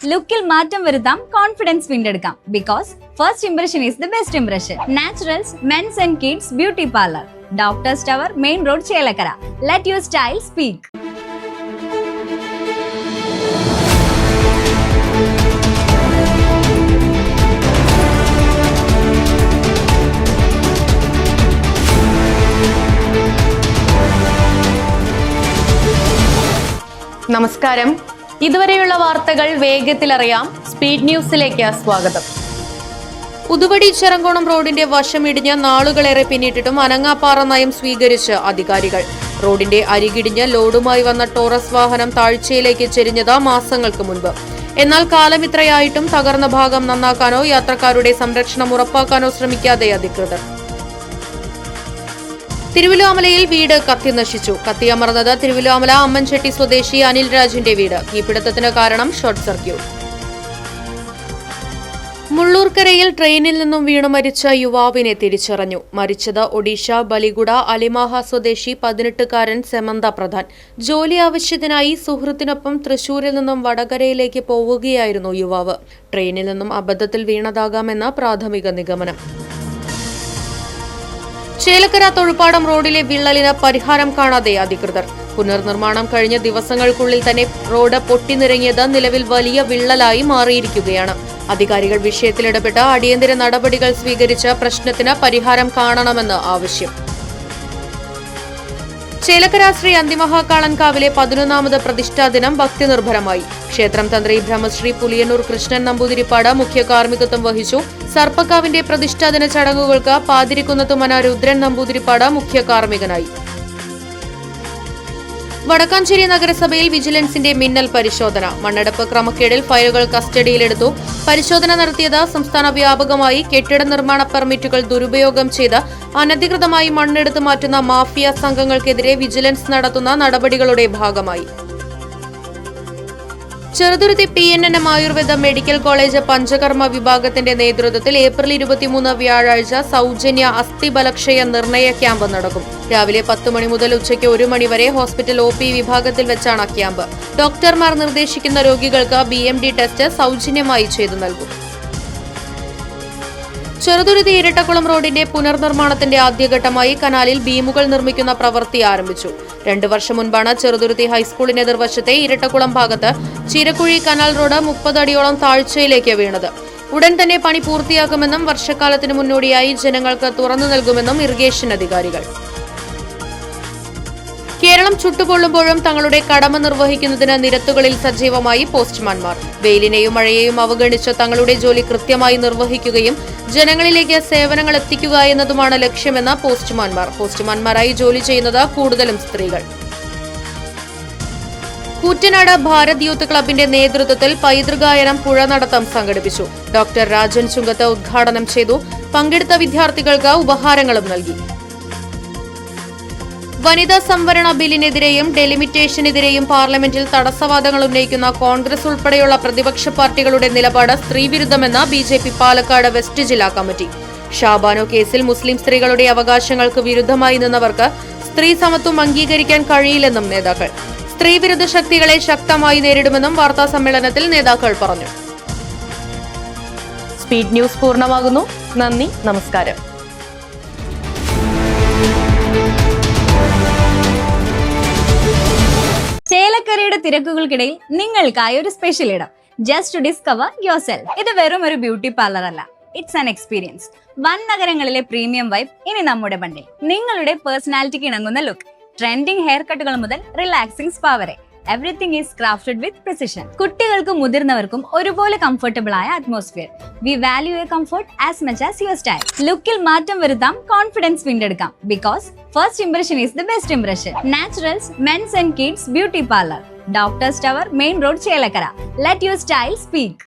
ലുക്കിൽ മാറ്റം വരുത്താം, കോൺഫിഡൻസ് വീണ്ടെടുക്കാം. Because first impression is the best impression. Naturals men's and kids beauty parlour, doctors tower, main road, Chelakkara. Let your style speak. നമസ്കാരം. ഇതുവരെയുള്ള വാർത്തകൾ വേഗത്തിലറിയാം. Speed ന്യൂസിലേക്ക് സ്വാഗതം. ഉതുവടി ചെറങ്കോണം റോഡിന്റെ വശമിടിഞ്ഞ് നാളുകളേറെ പിന്നിട്ടിട്ടും അനങ്ങാപ്പാറ നയം സ്വീകരിച്ച് അധികാരികൾ. റോഡിന്റെ അരികിടിഞ്ഞ് ലോഡുമായി വന്ന ടോറസ് വാഹനം താഴ്ചയിലേക്ക് ചെരിഞ്ഞത് മാസങ്ങൾക്ക് മുൻപ്. എന്നാൽ കാലമിത്രയായിട്ടും തകർന്ന ഭാഗം നന്നാക്കാനോ യാത്രക്കാരുടെ സംരക്ഷണം ഉറപ്പാക്കാനോ ശ്രമിക്കാതെ അധികൃതർ. തിരുവല്ലോമലയിൽ വീട് കത്തിനശിച്ചു. കത്തിയമർന്നത് തിരുവല്ലോമല അമ്മൻചെട്ടി സ്വദേശി അനിൽ രാജിന്റെ വീട്. തീപിടുത്തത്തിന് കാരണം ഷോർട്ട് സർക്യൂട്ട്. മുള്ളൂർക്കരയിൽ ട്രെയിനിൽ നിന്നും വീണു മരിച്ച യുവാവിനെ തിരിച്ചറിഞ്ഞു. മരിച്ചത് ഒഡീഷ ബലിഗുഡ അലിമാഹ സ്വദേശി 18-കാരൻ സെമന്ത പ്രധാൻ. ജോലി ആവശ്യത്തിനായി സുഹൃത്തിനൊപ്പം തൃശൂരിൽ നിന്നും വടകരയിലേക്ക് പോവുകയായിരുന്നു യുവാവ്. ട്രെയിനിൽ നിന്നും അബദ്ധത്തിൽ വീണതാകാമെന്ന പ്രാഥമിക നിഗമനം. ചേലക്കര തൊഴുപ്പാടം റോഡിലെ വിള്ളലിന് പരിഹാരം കാണാതെ അധികൃതർ. പുനർനിർമ്മാണം കഴിഞ്ഞ ദിവസങ്ങൾക്കുള്ളിൽ തന്നെ റോഡ് പൊട്ടിനിറങ്ങിയത് നിലവിൽ വലിയ വിള്ളലായി മാറിയിരിക്കുകയാണ്. അധികാരികൾ വിഷയത്തിൽ ഇടപെട്ട് അടിയന്തര നടപടികൾ സ്വീകരിച്ച് പ്രശ്നത്തിന് പരിഹാരം കാണണമെന്ന് ആവശ്യം. ചേലക്കര ശ്രീ അന്തിമഹാകാളൻകാവിലെ 11ാമത് പ്രതിഷ്ഠാദിനം ഭക്തിനിർഭരമായി. ക്ഷേത്രം തന്ത്രി ബ്രഹ്മശ്രീ പുലിയന്നൂർ കൃഷ്ണൻ നമ്പൂതിരിപ്പാട് മുഖ്യ കാർമ്മികത്വം വഹിച്ചു. സർപ്പക്കാവിന്റെ പ്രതിഷ്ഠാദിന ചടങ്ങുകൾക്ക് പാതിരിക്കുന്നത്തുമന രുദ്രൻ നമ്പൂതിരിപ്പാട് മുഖ്യ കാർമ്മികനായി. വടക്കാഞ്ചേരി നഗരസഭയിൽ വിജിലൻസിന്റെ മിന്നൽ പരിശോധന. മണ്ണടുപ്പ് ക്രമക്കേടിൽ ഫയലുകൾ കസ്റ്റഡിയിലെടുത്തു. പരിശോധന നടത്തിയത് സംസ്ഥാന വ്യാപകമായി കെട്ടിട നിർമ്മാണ പെർമിറ്റുകൾ ദുരുപയോഗം ചെയ്ത് അനധികൃതമായി മണ്ണെടുത്ത് മാറ്റുന്ന മാഫിയ സംഘങ്ങൾക്കെതിരെ വിജിലൻസ് നടത്തുന്ന നടപടികളുടെ ഭാഗമായി. Cheruthuruthy PNM Ayurveda medical college panchakarma വിഭാഗത്തിന്റെ നേതൃത്വത്തിൽ ഏപ്രിൽ 23 വ്യാഴാഴ്ച സൗജന്യ അസ്ഥിബലക്ഷയ നിർണയ ക്യാമ്പ് നടക്കും. രാവിലെ 10 മണി മുതൽ ഉച്ചയ്ക്ക് 1 മണി വരെ ഹോസ്പിറ്റൽ OP വിഭാഗത്തിൽ വെച്ചാണ് ക്യാമ്പ്. ഡോക്ടർമാർ നിർദ്ദേശിക്കുന്ന രോഗികൾക്ക് BMD ടെസ്റ്റ് സൗജന്യമായി ചെയ്തു നൽകും. ചെറുതുരുത്തി ഇരട്ടക്കുളം റോഡിന്റെ പുനർനിർമ്മാണത്തിന്റെ ആദ്യഘട്ടമായി കനാലിൽ ബീമുകൾ നിർമ്മിക്കുന്ന പ്രവൃത്തി ആരംഭിച്ചു. 2 വർഷം മുൻപാണ് ചെറുതുരുത്തി ഹൈസ്കൂളിന് എതിർവശത്തെ ഇരട്ടക്കുളം ഭാഗത്ത് ചിരക്കുഴി കനാൽ റോഡ് 30 അടിയോളം താഴ്ചയിലേക്ക് വീണത്. ഉടൻ തന്നെ പണി പൂർത്തിയാക്കുമെന്നും വർഷക്കാലത്തിന് മുന്നോടിയായി ജനങ്ങൾക്ക് തുറന്നു നൽകുമെന്നും ഇറിഗേഷൻ അധികാരികൾ. കേരളം ചുട്ടുപൊള്ളുമ്പോഴും തങ്ങളുടെ കടമ നിർവഹിക്കുന്നതിന് നിരത്തുകളിൽ സജീവമായി പോസ്റ്റ്മാൻമാർ. വെയിലിനെയും മഴയെയും അവഗണിച്ച് തങ്ങളുടെ ജോലി കൃത്യമായി നിർവഹിക്കുകയും ജനങ്ങളിലേക്ക് സേവനങ്ങൾ എത്തിക്കുക എന്നതുമാണ് ലക്ഷ്യമെന്ന് പോസ്റ്റ്മാൻമാർ. പോസ്റ്റ്മാൻമാരായി ജോലി ചെയ്യുന്നത് കൂടുതലും സ്ത്രീകൾ. കൂറ്റനാട് ഭാരത് യൂത്ത് ക്ലബിന്റെ നേതൃത്വത്തിൽ പൈതൃകായനം പുഴ നടത്തം സംഘടിപ്പിച്ചു. ഡോക്ടർ രാജൻ ചുങ്കത്ത് ഉദ്ഘാടനം ചെയ്തു. പങ്കെടുത്ത വിദ്യാർത്ഥികൾക്ക് ഉപഹാരങ്ങളും നൽകി. വനിതാ സംവരണ ബില്ലിനെതിരെയും ഡെലിമിറ്റേഷനെതിരെയും പാർലമെന്റിൽ തടസ്സവാദങ്ങൾ ഉന്നയിക്കുന്ന കോൺഗ്രസ് ഉൾപ്പെടെയുള്ള പ്രതിപക്ഷ പാർട്ടികളുടെ നിലപാട് സ്ത്രീവിരുദ്ധമെന്ന് BJP പാലക്കാട് വെസ്റ്റ് ജില്ലാ കമ്മിറ്റി. ഷാബാനോ കേസിൽ മുസ്ലിം സ്ത്രീകളുടെ അവകാശങ്ങൾക്ക് വിരുദ്ധമായി നിന്നവർക്ക് സ്ത്രീ സമത്വം അംഗീകരിക്കാൻ കഴിയില്ലെന്നും നേതാക്കൾ. സ്ത്രീവിരുദ്ധ ശക്തികളെ ശക്തമായി നേരിടുമെന്നും വാർത്താ സമ്മേളനത്തിൽ നേതാക്കൾ പറഞ്ഞു. സ്പീഡ് ന്യൂസ് പൂർണ്ണമാകുന്നു. നന്ദി, നമസ്കാരം. ചേലക്കരയുടെ തിരക്കുകൾക്കിടയിൽ നിങ്ങൾക്കായി ഒരു സ്പെഷ്യൽ ഇടം. Just to discover yourself. ഇത് വെറും ഒരു ബ്യൂട്ടി പാർലർ അല്ല, ഇറ്റ്സ് ആൻ എക്സ്പീരിയൻസ്. വൻ നഗരങ്ങളിലെ പ്രീമിയം വൈബ് ഇനി നമ്മുടെ ബണ്ടിൽ. നിങ്ങളുടെ പേഴ്സണാലിറ്റിക്ക് ഇണങ്ങുന്ന ലുക്ക്, ട്രെൻഡിംഗ് ഹെയർ കട്ടുകൾ മുതൽ റിലാക്സിംഗ് സ്പാ വരെ, everything is crafted with precision. കുട്ടികൾക്കും മുതിർന്നവർക്കും ഒരുപോലെ കംഫർട്ടബിൾ ആയ atmosphere. We value your comfort as much as your style. ലുക്കിൽ മാറ്റം വരുത്താം, കോൺഫിഡൻസ് വീണ്ടെടുക്കാം. Because first impression is the best impression. Naturals men's and kids beauty parlour, doctors tower, main road, Chelakkara. Let your style speak.